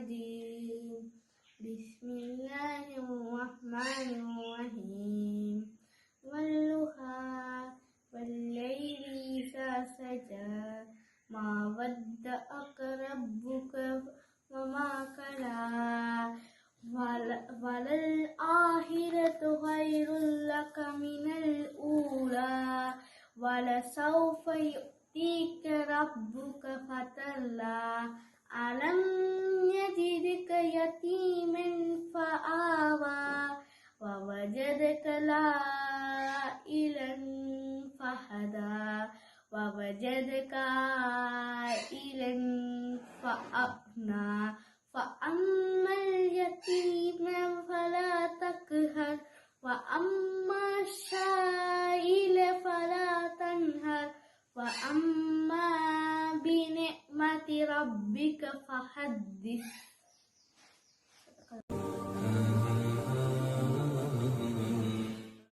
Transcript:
الرجيم بسم الله الرحمن الرحيم والضحى والليل إذا سجى ما ودعك ربك وما قلى وللآخرة خير لك من الأولى ولسوف يؤتيك ربك فترضى ألم يجدك يتيما فآوى ووجدك عائلا فهدى ووجدك عائلا فأغنى فأما اليتيم فلا تقهر وأما السائل فلا تنهر وأما بنعمة ربك فحدث.